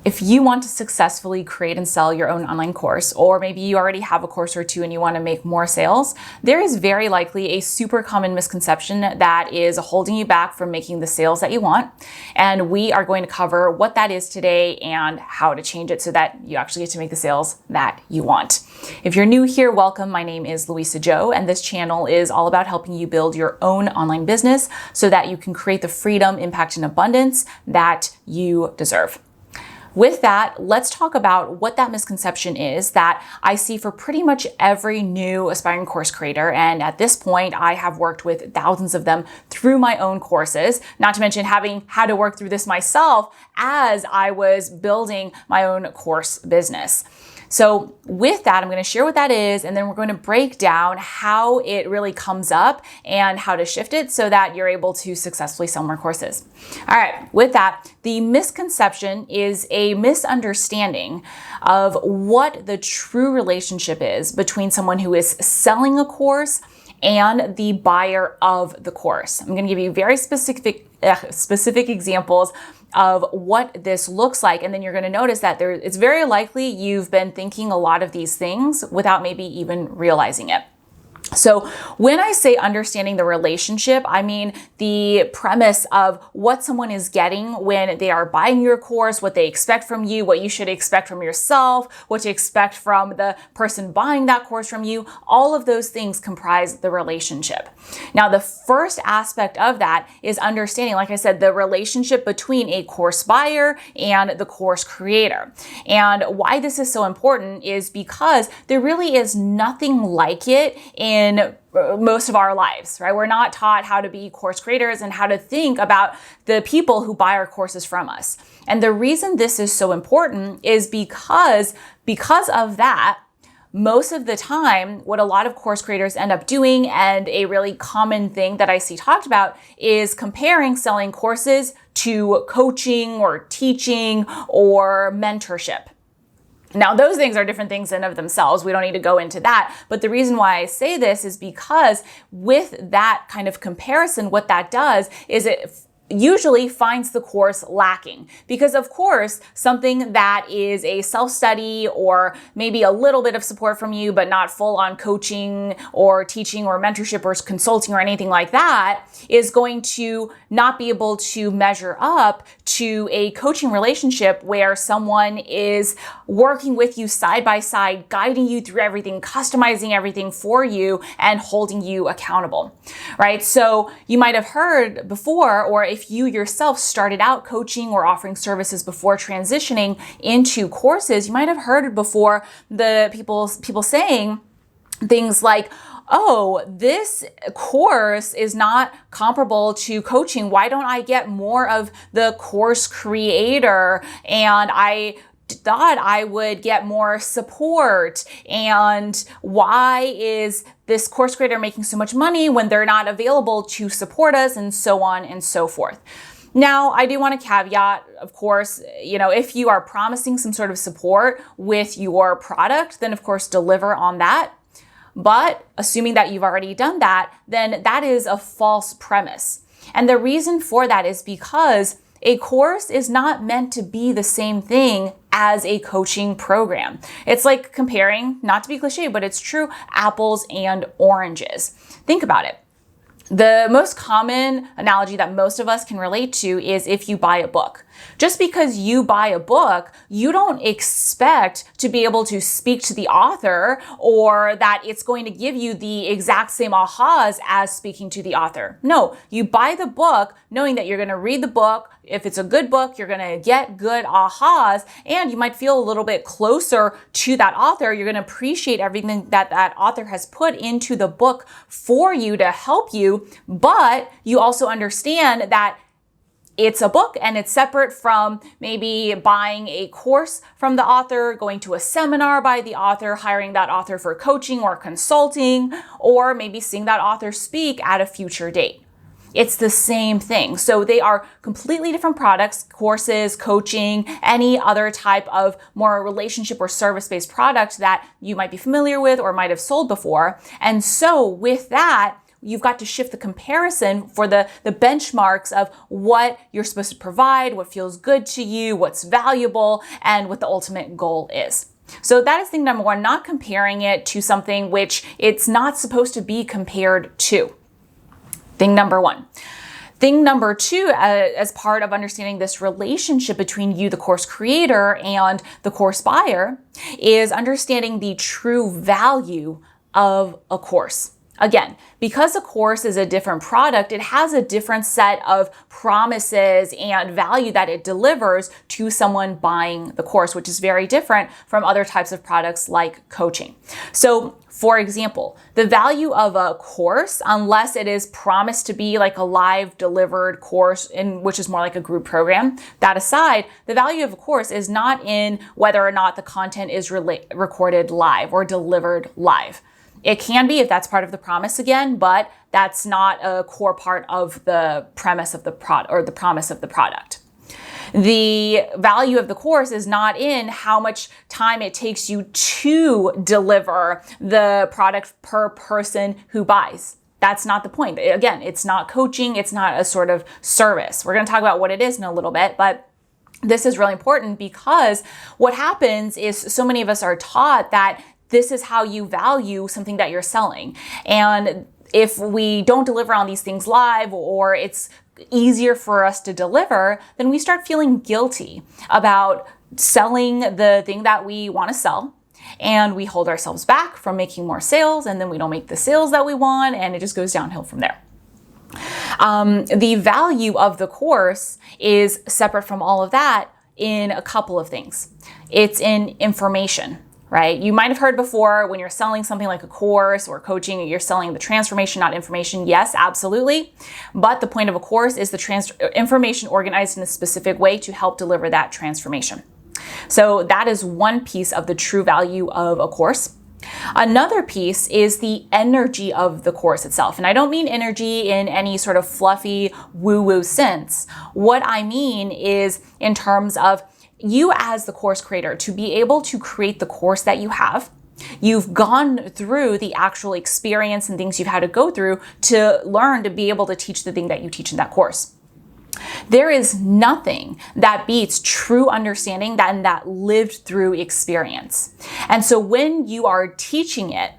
If you want to successfully create and sell your own online course, or maybe you already have a course or two and you want to make more sales, there is very likely a super common misconception that is holding you back from making the sales that you want. And we are going to cover what that is today and how to change it so that you actually get to make the sales that you want. If you're new here, welcome. My name is Luisa Zhou, and this channel is all about helping you build your own online business so that you can create the freedom, impact, and abundance that you deserve. With that, let's talk about what that misconception is that I see for pretty much every new aspiring course creator. And at this point, I have worked with thousands of them through my own courses, not to mention having had to work through this myself as I was building my own course business. So with that, I'm going to share what that is, and then we're going to break down how it really comes up and how to shift it so that you're able to successfully sell more courses. All right, with that, the misconception is a misunderstanding of what the true relationship is between someone who is selling a course and the buyer of the course. I'm going to give you very specific examples of what this looks like. And then you're going to notice that it's very likely you've been thinking a lot of these things without maybe even realizing it. So when I say understanding the relationship, I mean the premise of what someone is getting when they are buying your course, what they expect from you, what you should expect from yourself, what to expect from the person buying that course from you. All of those things comprise the relationship. Now, the first aspect of that is understanding, like I said, the relationship between a course buyer and the course creator. And why this is so important is because there really is nothing like it in most of our lives, right? We're not taught how to be course creators and how to think about the people who buy our courses from us. And the reason this is so important is because of that, most of the time, what a lot of course creators end up doing, and a really common thing that I see talked about, is comparing selling courses to coaching or teaching or mentorship. Now, those things are different things in of themselves. We don't need to go into that. But the reason why I say this is because with that kind of comparison, what that does is it usually finds the course lacking. Because of course, something that is a self-study or maybe a little bit of support from you, but not full on coaching or teaching or mentorship or consulting or anything like that, is going to not be able to measure up to a coaching relationship where someone is working with you side by side, guiding you through everything, customizing everything for you, and holding you accountable, right? So you might have heard before, or if you yourself started out coaching or offering services before transitioning into courses, you might have heard before the people saying things like, oh, this course is not comparable to coaching. Why don't I get more of the course creator? And I thought I would get more support. And why is this course creator making so much money when they're not available to support us, and so on and so forth? Now, I do want to caveat, of course, if you are promising some sort of support with your product, then of course deliver on that. But assuming that you've already done that, then that is a false premise. And the reason for that is because a course is not meant to be the same thing as a coaching program. It's like comparing, not to be cliche, but it's true, apples and oranges. Think about it. The most common analogy that most of us can relate to is if you buy a book. Just because you buy a book, you don't expect to be able to speak to the author or that it's going to give you the exact same ahas as speaking to the author. No, you buy the book knowing that you're going to read the book. If it's a good book, you're going to get good ahas, and you might feel a little bit closer to that author. You're going to appreciate everything that that author has put into the book for you to help you, but you also understand that it's a book and it's separate from maybe buying a course from the author, going to a seminar by the author, hiring that author for coaching or consulting, or maybe seeing that author speak at a future date. It's the same thing. So they are completely different products, courses, coaching, any other type of more relationship or service-based product that you might be familiar with or might have sold before. And so with that, you've got to shift the comparison for the benchmarks of what you're supposed to provide, what feels good to you, what's valuable, and what the ultimate goal is. So that is thing number one, not comparing it to something which it's not supposed to be compared to. Thing number one. Thing number two, as part of understanding this relationship between you, the course creator, and the course buyer, is understanding the true value of a course. Again, because a course is a different product, it has a different set of promises and value that it delivers to someone buying the course, which is very different from other types of products like coaching. So, for example, the value of a course, unless it is promised to be like a live delivered course, which is more like a group program, that aside, the value of a course is not in whether or not the content is recorded live or delivered live. It can be if that's part of the promise again, but that's not a core part of the premise of the product or the promise of the product. The value of the course is not in how much time it takes you to deliver the product per person who buys. That's not the point. Again, it's not coaching. It's not a sort of service. We're going to talk about what it is in a little bit, but this is really important because what happens is so many of us are taught that this is how you value something that you're selling. And if we don't deliver on these things live, or it's easier for us to deliver, then we start feeling guilty about selling the thing that we want to sell. And we hold ourselves back from making more sales, and then we don't make the sales that we want, and it just goes downhill from there. The value of the course is separate from all of that in a couple of things. It's in information. Right? You might have heard before when you're selling something like a course or coaching, you're selling the transformation, not information. Yes, absolutely. But the point of a course is the information organized in a specific way to help deliver that transformation. So that is one piece of the true value of a course. Another piece is the energy of the course itself. And I don't mean energy in any sort of fluffy woo-woo sense. What I mean is in terms of you as the course creator, to be able to create the course that you have, you've gone through the actual experience and things you've had to go through to learn to be able to teach the thing that you teach in that course. There is nothing that beats true understanding than that lived through experience. And so when you are teaching it,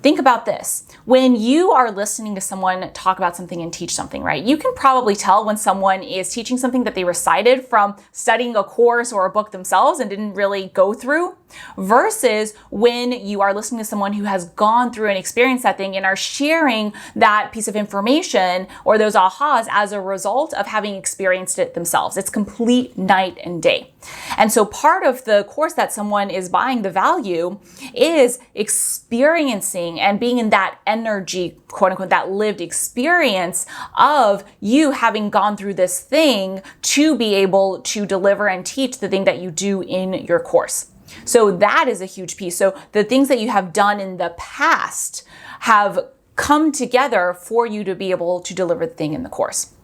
think about this. When you are listening to someone talk about something and teach something, right? You can probably tell when someone is teaching something that they recited from studying a course or a book themselves and didn't really go through, versus when you are listening to someone who has gone through and experienced that thing and are sharing that piece of information or those ahas as a result of having experienced it themselves. It's complete night and day. And so part of the course that someone is buying, the value, is experiencing and being in that energy, quote unquote, that lived experience of you having gone through this thing to be able to deliver and teach the thing that you do in your course. So that is a huge piece. So the things that you have done in the past have come together for you to be able to deliver the thing in the course.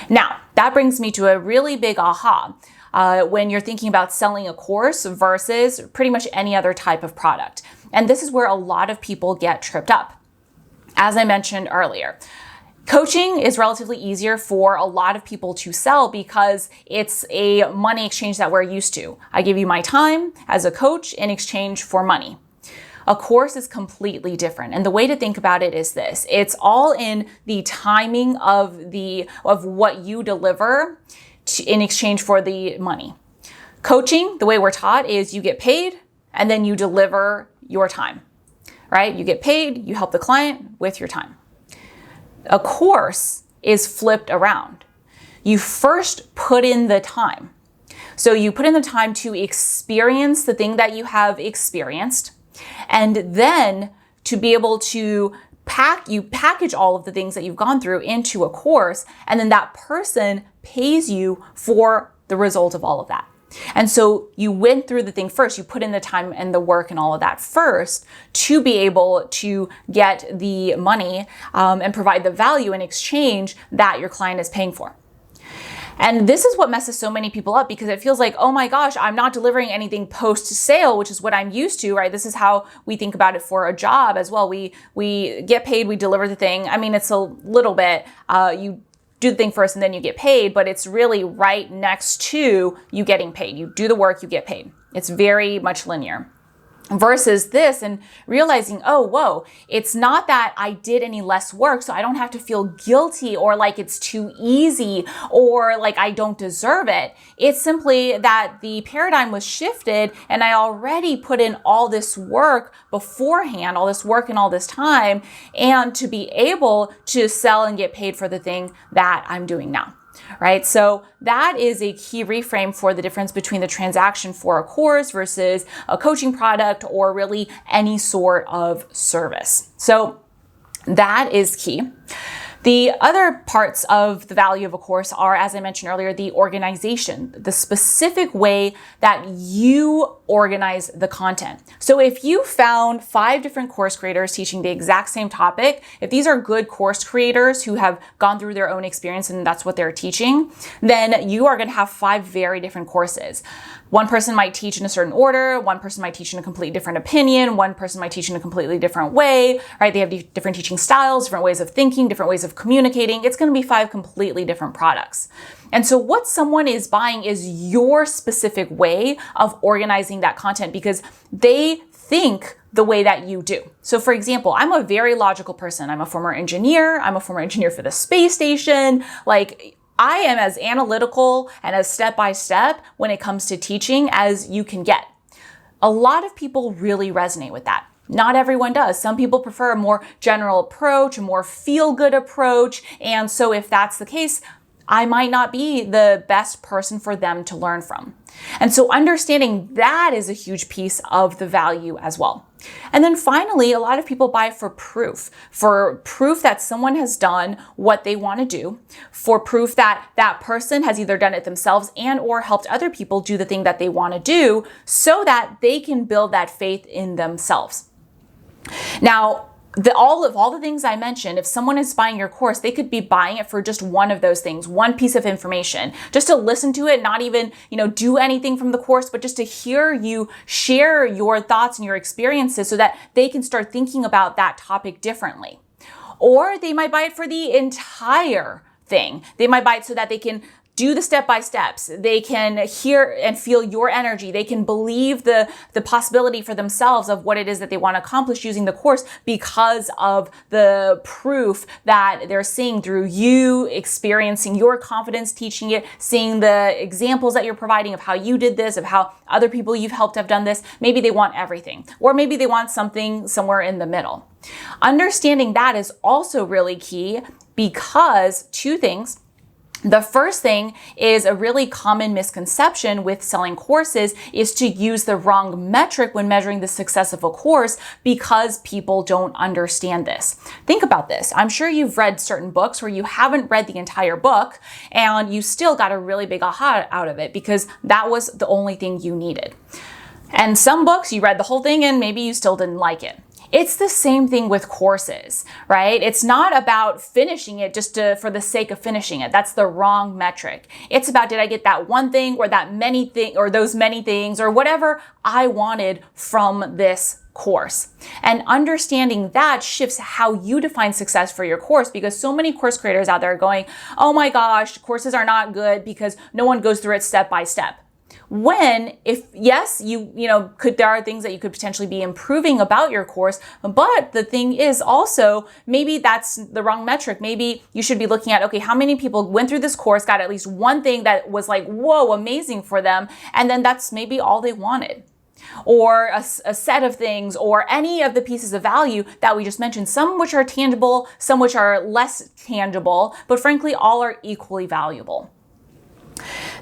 Now, that brings me to a really big aha. When you're thinking about selling a course versus pretty much any other type of product. And this is where a lot of people get tripped up. As I mentioned earlier, coaching is relatively easier for a lot of people to sell because it's a money exchange that we're used to. I give you my time as a coach in exchange for money. A course is completely different. And the way to think about it is this. It's all in the timing of what you deliver in exchange for the money. Coaching, the way we're taught, is you get paid and then you deliver your time, right? You get paid, you help the client with your time. A course is flipped around. You first put in the time. So you put in the time to experience the thing that you have experienced, and then to be able to package all of the things that you've gone through into a course, and then that person pays you for the result of all of that. And so you went through the thing first, you put in the time and the work and all of that first to be able to get the money and provide the value in exchange that your client is paying for. And this is what messes so many people up, because it feels like, oh my gosh, I'm not delivering anything post-sale, which is what I'm used to, right? This is how we think about it for a job as well. We get paid, we deliver the thing. I mean, it's a little bit, you do the thing first and then you get paid, but it's really right next to you getting paid. You do the work, you get paid. It's very much linear. Versus this and realizing, oh, whoa, it's not that I did any less work, so I don't have to feel guilty or like it's too easy or like I don't deserve it. It's simply that the paradigm was shifted and I already put in all this work beforehand, all this work and all this time, and to be able to sell and get paid for the thing that I'm doing now. Right? So that is a key reframe for the difference between the transaction for a course versus a coaching product or really any sort of service. So that is key. The other parts of the value of a course are, as I mentioned earlier, the organization, the specific way that you organize the content. So if you found 5 different course creators teaching the exact same topic, if these are good course creators who have gone through their own experience and that's what they're teaching, then you are going to have 5 very different courses. One person might teach in a certain order, one person might teach in a completely different opinion, one person might teach in a completely different way, right? They have different teaching styles, different ways of thinking, different ways of communicating. It's going to be 5 completely different products. And so what someone is buying is your specific way of organizing that content because they think the way that you do. So for example, I'm a very logical person. I'm a former engineer. I'm a former engineer for the space station. Like, I am as analytical and as step-by-step when it comes to teaching as you can get. A lot of people really resonate with that. Not everyone does. Some people prefer a more general approach, a more feel-good approach. And so if that's the case, I might not be the best person for them to learn from. And so understanding that is a huge piece of the value as well. And then finally, a lot of people buy for proof that someone has done what they want to do, for proof that that person has either done it themselves and or helped other people do the thing that they want to do so that they can build that faith in themselves. Now, all the things I mentioned, if someone is buying your course, they could be buying it for just one of those things, one piece of information, just to listen to it, not even, do anything from the course, but just to hear you share your thoughts and your experiences so that they can start thinking about that topic differently. Or they might buy it for the entire thing. They might buy it so that they can do the step-by-steps. They can hear and feel your energy. They can believe the possibility for themselves of what it is that they want to accomplish using the course because of the proof that they're seeing through you experiencing your confidence teaching it, seeing the examples that you're providing of how you did this, of how other people you've helped have done this. Maybe they want everything, or maybe they want something somewhere in the middle. Understanding that is also really key because 2 things. The first thing is a really common misconception with selling courses is to use the wrong metric when measuring the success of a course because people don't understand this. Think about this. I'm sure you've read certain books where you haven't read the entire book and you still got a really big aha out of it because that was the only thing you needed. And some books you read the whole thing and maybe you still didn't like it. It's the same thing with courses, right? It's not about finishing it just for the sake of finishing it. That's the wrong metric. It's about, did I get that one thing or that many thing or those many things or whatever I wanted from this course. And understanding that shifts how you define success for your course because so many course creators out there are going, oh my gosh, courses are not good because no one goes through it step by step. When, if yes, there are things that you could potentially be improving about your course, but the thing is also, maybe that's the wrong metric. Maybe you should be looking at, okay, how many people went through this course, got at least one thing that was like, whoa, amazing for them. And then that's maybe all they wanted. Or a set of things, or any of the pieces of value that we just mentioned, some which are tangible, some which are less tangible, but frankly, all are equally valuable.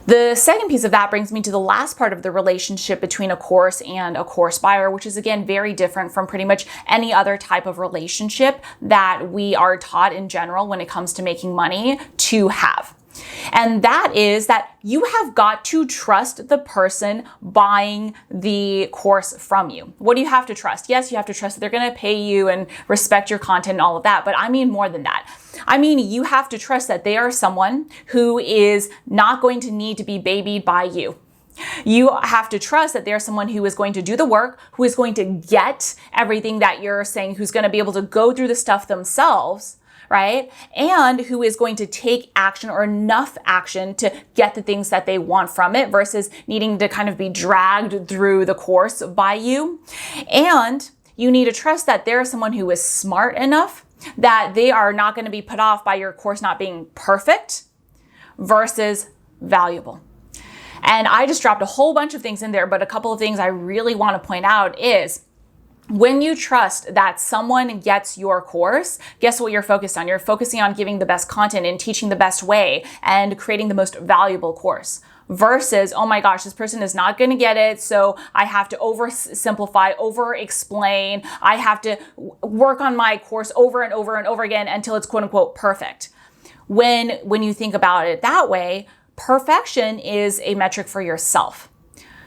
The second piece of that brings me to the last part of the relationship between a course and a course buyer, which is again very different from pretty much any other type of relationship that we are taught in general when it comes to making money to have. And that is that you have got to trust the person buying the course from you. What do you have to trust? Yes, you have to trust that they're going to pay you and respect your content and all of that. But I mean more than that. I mean, you have to trust that they are someone who is not going to need to be babied by you. You have to trust that they're someone who is going to do the work, who is going to get everything that you're saying, who's going to be able to go through the stuff themselves, right? And who is going to take action or enough action to get the things that they want from it versus needing to kind of be dragged through the course by you. And you need to trust that they're someone who is smart enough that they are not going to be put off by your course not being perfect versus valuable. And I just dropped a whole bunch of things in there, but a couple of things I really want to point out is when you trust that someone gets your course, guess what you're focused on? You're focusing on giving the best content and teaching the best way and creating the most valuable course versus, oh my gosh, this person is not going to get it. So I have to oversimplify, over-explain. I have to work on my course over and over and over again until it's quote unquote perfect. When you think about it that way, perfection is a metric for yourself.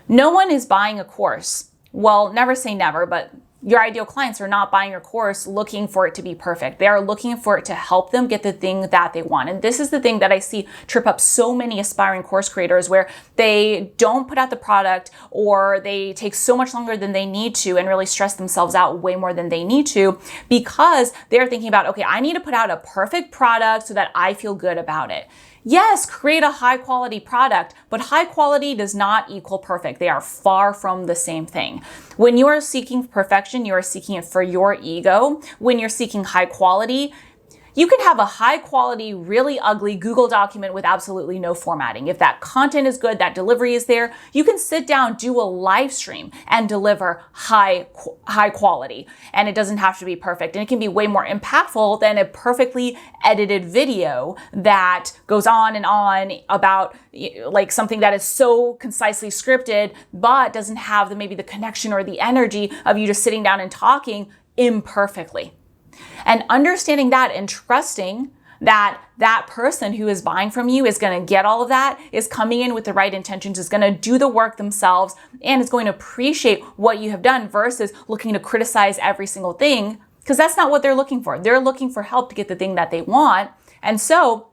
No one is buying a course. Well, never say never, but your ideal clients are not buying your course looking for it to be perfect. They are looking for it to help them get the thing that they want. And this is the thing that I see trip up so many aspiring course creators where they don't put out the product or they take so much longer than they need to and really stress themselves out way more than they need to because they're thinking about, okay, I need to put out a perfect product so that I feel good about it. Yes, create a high quality product, but high quality does not equal perfect. They are far from the same thing. When you are seeking perfection, you are seeking it for your ego. When you're seeking high quality, you can have a high quality, really ugly Google document with absolutely no formatting. If that content is good, that delivery is there, you can sit down, do a live stream and deliver high quality. And it doesn't have to be perfect. And it can be way more impactful than a perfectly edited video that goes on and on about like something that is so concisely scripted, but doesn't have maybe the connection or the energy of you just sitting down and talking imperfectly. And understanding that and trusting that that person who is buying from you is going to get all of that, is coming in with the right intentions, is going to do the work themselves, and is going to appreciate what you have done versus looking to criticize every single thing, because that's not what they're looking for. They're looking for help to get the thing that they want. And so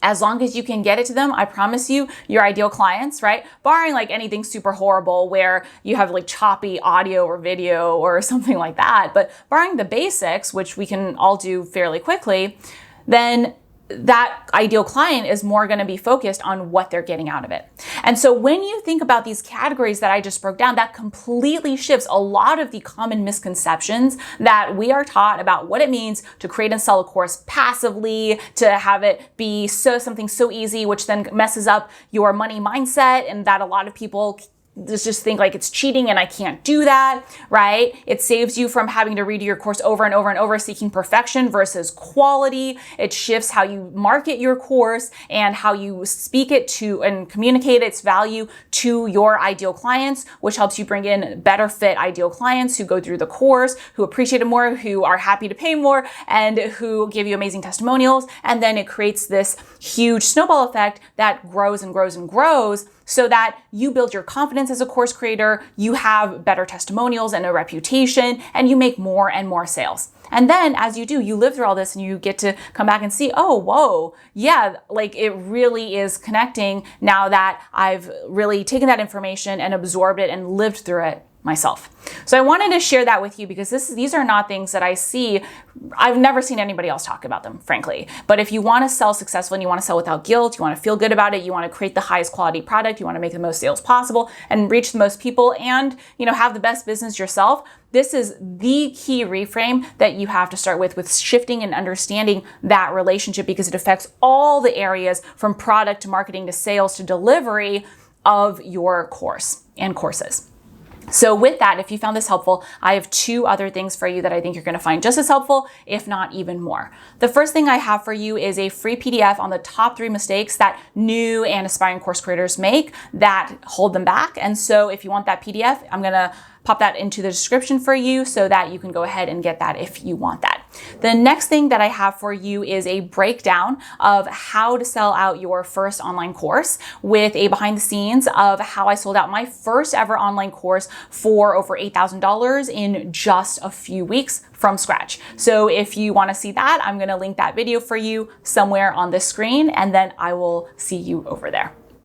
as long as you can get it to them, I promise you, your ideal clients, right? Barring like anything super horrible where you have like choppy audio or video or something like that, but barring the basics, which we can all do fairly quickly, then that ideal client is more going to be focused on what they're getting out of it. And so when you think about these categories that I just broke down, that completely shifts a lot of the common misconceptions that we are taught about what it means to create and sell a course passively, to have it be something so easy, which then messes up your money mindset, and that a lot of people just think like it's cheating and I can't do that, right? It saves you from having to redo your course over and over and over, seeking perfection versus quality. It shifts how you market your course and how you speak it to and communicate its value to your ideal clients, which helps you bring in better fit ideal clients who go through the course, who appreciate it more, who are happy to pay more, and who give you amazing testimonials. And then it creates this huge snowball effect that grows and grows and grows, so that you build your confidence as a course creator, you have better testimonials and a reputation, and you make more and more sales. And then as you do, you live through all this and you get to come back and see, oh, whoa, yeah, like it really is connecting now that I've really taken that information and absorbed it and lived through it myself. So I wanted to share that with you because these are not things that I see. I've never seen anybody else talk about them, frankly. But if you want to sell successfully and you want to sell without guilt, you want to feel good about it, you want to create the highest quality product, you want to make the most sales possible and reach the most people and, have the best business yourself, this is the key reframe that you have to start with shifting and understanding that relationship, because it affects all the areas from product to marketing to sales to delivery of your course and courses. So with that, if you found this helpful, I have 2 other things for you that I think you're going to find just as helpful, if not even more. The first thing I have for you is a free PDF on the top 3 mistakes that new and aspiring course creators make that hold them back. And so if you want that PDF, I'm going to pop that into the description for you so that you can go ahead and get that if you want that. The next thing that I have for you is a breakdown of how to sell out your first online course with a behind the scenes of how I sold out my first ever online course for over $8,000 in just a few weeks from scratch. So if you want to see that, I'm going to link that video for you somewhere on the screen, and then I will see you over there.